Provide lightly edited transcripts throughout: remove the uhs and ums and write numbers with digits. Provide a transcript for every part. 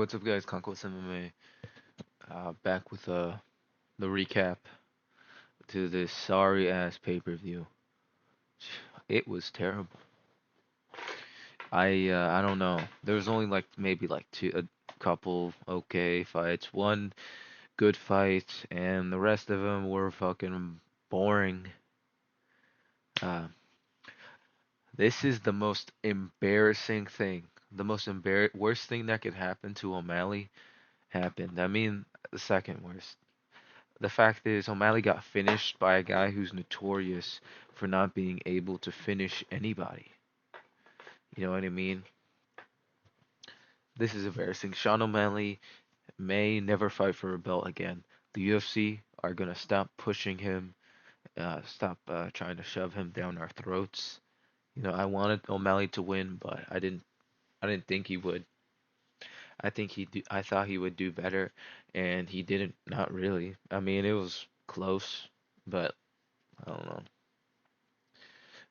What's up, guys? Conquest MMA. Back with the recap to this sorry ass pay-per-view. It was terrible. I don't know. There was only like maybe like a couple okay fights, one good fight, and the rest of them were fucking boring. Uh, this is the most embarrassing thing. The most worst thing that could happen to O'Malley happened. I mean, the second worst. The fact is, O'Malley got finished by a guy who's notorious for not being able to finish anybody. You know what I mean? This is embarrassing. Sean O'Malley may never fight for a belt again. The UFC are gonna stop pushing him, stop trying to shove him down our throats. You know, I wanted O'Malley to win, but I didn't think he would. I thought he would do better, and he didn't. Not really. I mean, it was close, but I don't know.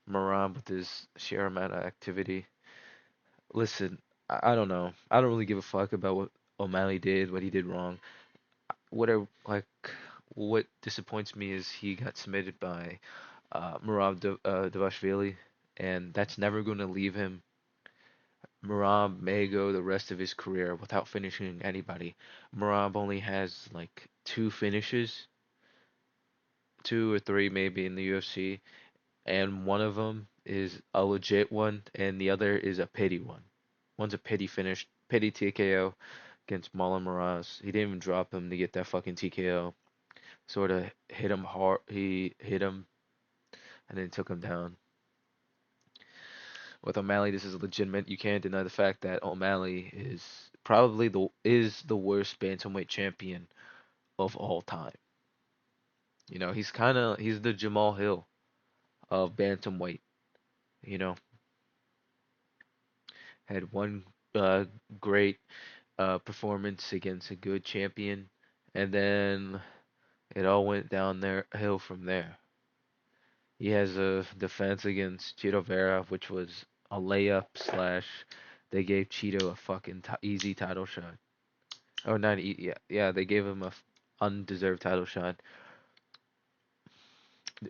Moran with his sheer amount of activity. Listen, I don't know. I don't really give a fuck about what O'Malley did, what he did wrong. What disappoints me is he got submitted by Dvalishvili, and that's never going to leave him. Marab may go the rest of his career without finishing anybody. Marab only has like two finishes, two or three maybe in the UFC, and one of them is a legit one, and the other is a pity one. One's a pity finish, pity TKO against Marlon Moraes. He didn't even drop him to get that fucking TKO. Sort of hit him hard. He hit him and then took him down. With O'Malley, this is legitimate. You can't deny the fact that O'Malley is probably the worst bantamweight champion of all time. You know, he's the Jamal Hill of bantamweight. You know, had one great performance against a good champion, and then it all went down there hill from there. He has a defense against Cheeto Vera, which was a layup slash. They gave Cheeto a fucking easy title shot. Oh, not yeah, yeah. They gave him a undeserved title shot.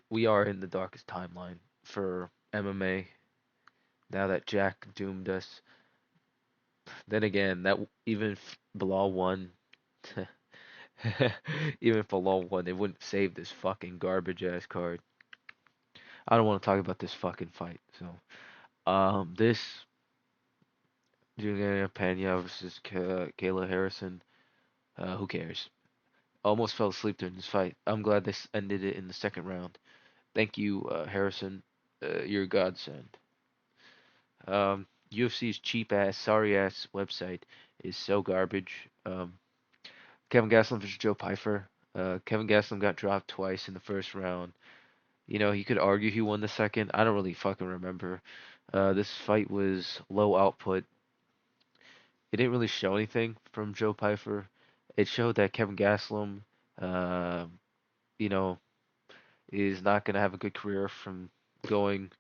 We are in the darkest timeline for MMA now that Jack doomed us. Then again, that even if Bilal won, even if Bilal won, it wouldn't save this fucking garbage ass card. I don't want to talk about this fucking fight. So, this Juliana Peña versus Kayla Harrison. Who cares? Almost fell asleep during this fight. I'm glad this ended it in the second round. Thank you, Harrison. You're a godsend. UFC's cheap ass, sorry ass website is so garbage. Kevin Gastelum versus Joe Pyfer. Kevin Gastelum got dropped twice in the first round. You know, he could argue he won the second. I don't really fucking remember. This fight was low output. It didn't really show anything from Joe Pyfer. It showed that Kevin Gastelum, uh, you know, is not gonna have a good career from going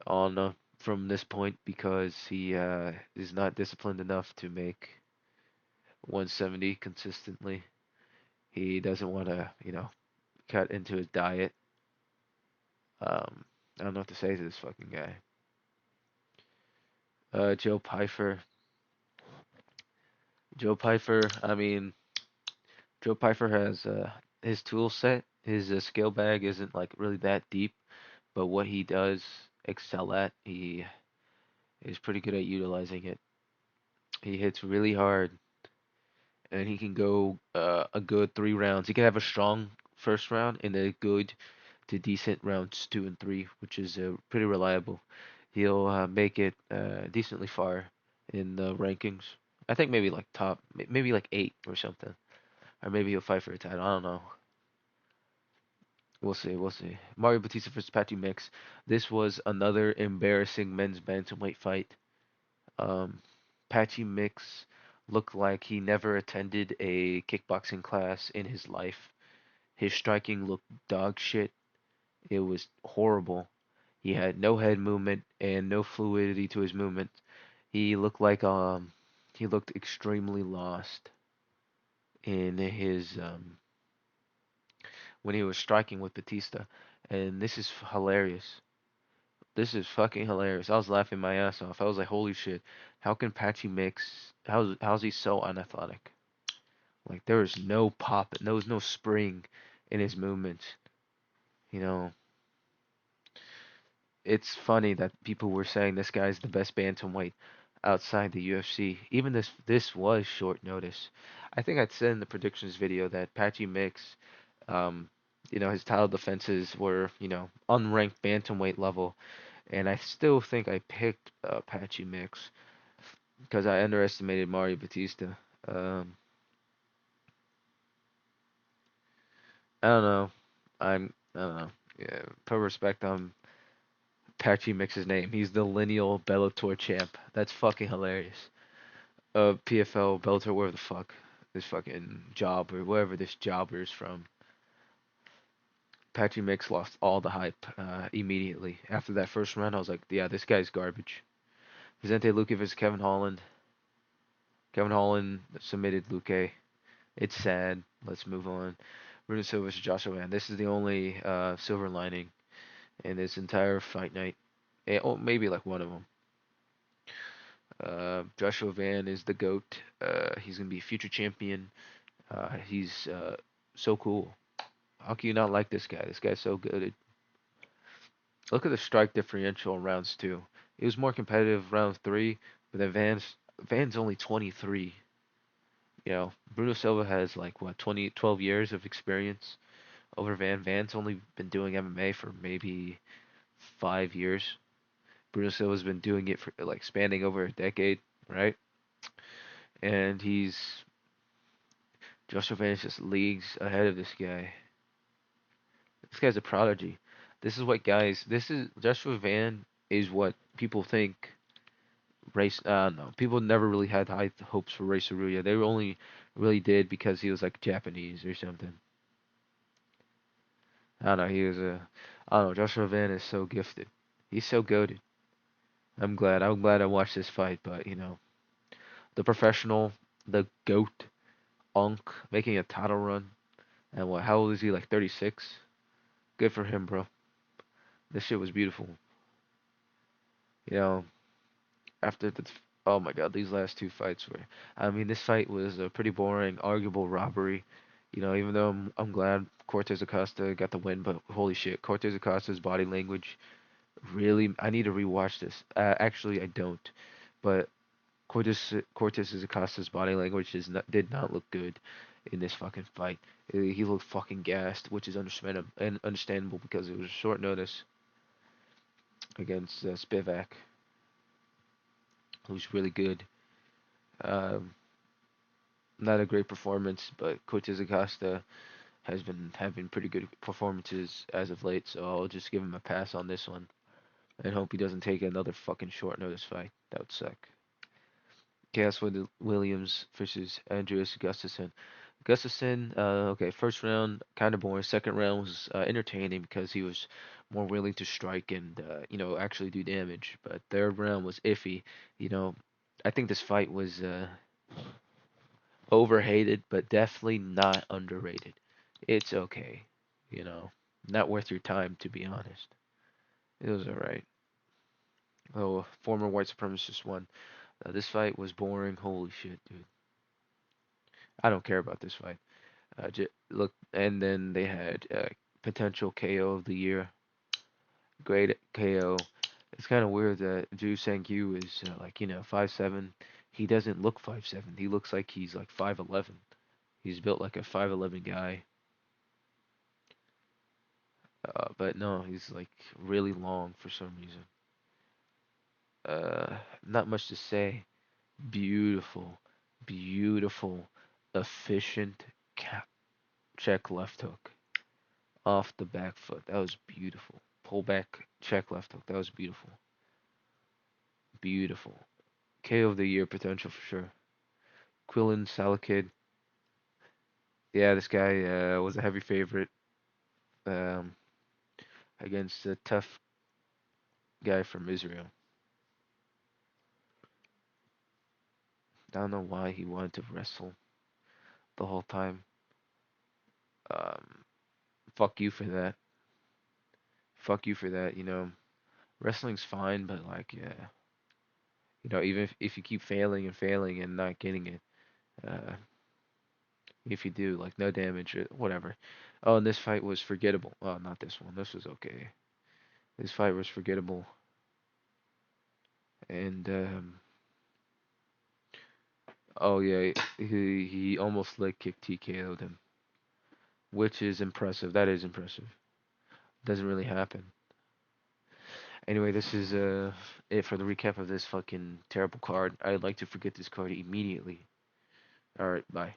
on from this point because he is not disciplined enough to make 170 consistently. He doesn't want to, cut into his diet. I don't know what to say to this fucking guy. Joe Pyfer. Joe Pyfer. I mean, Joe Pyfer has his tool set. His skill bag isn't like really that deep, but what he does excel at, he is pretty good at utilizing it. He hits really hard, and he can go a good 3 rounds. He can have a strong first round and a good to decent rounds 2 and 3, which is pretty reliable. He'll make it decently far in the rankings. I think maybe like top, maybe like 8 or something, or maybe he'll fight for a title. I don't know. We'll see. We'll see. Mario Batista versus Patty Mix. This was another embarrassing men's bantamweight fight. Um, Patchy Mix looked like he never attended a kickboxing class in his life. His striking looked dog shit. It was horrible. He had no head movement and no fluidity to his movement. He looked like he looked extremely lost in his when he was striking with Batista, and this is hilarious. This is fucking hilarious. I was laughing my ass off. I was like, holy shit, how can Patchy mix? How's he so unathletic? Like there is no pop, there was no spring in his movements. You know, it's funny that people were saying this guy's the best bantamweight outside the UFC. Even this was short notice. I think I'd said in the predictions video that Patchy Mix, um, his title defenses were, unranked bantamweight level, and I still think I picked Patchy Mix because I underestimated Mario Batista. Um, I don't know. I don't know. Yeah, per respect, Patchy Mix's name. He's the lineal Bellator champ. That's fucking hilarious. PFL, Bellator, wherever the fuck this fucking job or wherever this jobber is from. Patchy Mix lost all the hype immediately. After that first round, I was like, yeah, this guy's garbage. Vicente Luque versus Kevin Holland. Kevin Holland submitted Luque. It's sad. Let's move on. Bruno Silva versus Joshua Van. This is the only silver lining in this entire fight night. Oh, maybe like one of them. Joshua Van is the GOAT. He's gonna be a future champion. He's so cool. How can you not like this guy? This guy's so good. Look at the strike differential in rounds two. It was more competitive round three, but then Van's only 23. Bruno Silva has like what 12 years of experience over Van. Van's only been doing MMA for maybe 5 years. Bruno Silva's been doing it for like spanning over a decade, right? And Joshua Van is just leagues ahead of this guy. This guy's a prodigy. This is Joshua Van is what people think race. No, people never really had high hopes for Race Aruya. They only really did because he was like Japanese or something. I don't know. I don't know. Joshua Van is so gifted. He's so goated. I'm glad I watched this fight, but the professional, the goat, Unk making a title run, and what? How old is he? Like 36. Good for him, bro. This shit was beautiful. You know, after the oh my god, these last two fights were. I mean, this fight was a pretty boring, arguable robbery. Even though I'm glad Cortez Acosta got the win, but holy shit, Cortez Acosta's body language really. I need to rewatch this. Actually, I don't. But Cortez Acosta's body language did not look good in this fucking fight. He looked fucking gassed, which is understandable because it was short notice against Spivak, who's really good. Um, Not a great performance, but Cortez Acosta has been having pretty good performances as of late, so I'll just give him a pass on this one and hope he doesn't take another fucking short notice fight. That would suck. Chaos Williams versus Andreas Gustafsson. Gustafsson, okay, first round kind of boring. Second round was entertaining because he was more willing to strike and actually do damage. But third round was iffy. You know, I think this fight was overhated, but definitely not underrated. It's okay, you know, not worth your time to be honest. It was alright. Oh, former white supremacist won. This fight was boring. Holy shit, dude. I don't care about this fight. Look, and then they had potential KO of the year. Great KO. It's kind of weird that Ju Sang-Yu is 5'7". He doesn't look 5'7". He looks like he's like 5'11". He's built like a 5'11" guy. But no, he's like really long for some reason. Not much to say. Beautiful, beautiful, efficient check left hook off the back foot. That was beautiful. Pull back check left hook. That was beautiful. Beautiful. KO of the year potential for sure. Quillen Salakid. Yeah, this guy was a heavy favorite um, against a tough guy from Israel. I don't know why he wanted to wrestle the whole time. Um, fuck you for that. Fuck you for that. Wrestling's fine, but like, yeah, even if you keep failing and failing and not getting it, uh, if you do, like, no damage, whatever. Oh, and this fight was forgettable. Oh, not this one. This was okay. This fight was forgettable, and oh yeah, he almost leg kick TKO'd him, which is impressive. That is impressive. Doesn't really happen. Anyway, this is it for the recap of this fucking terrible card. I'd like to forget this card immediately. All right, bye.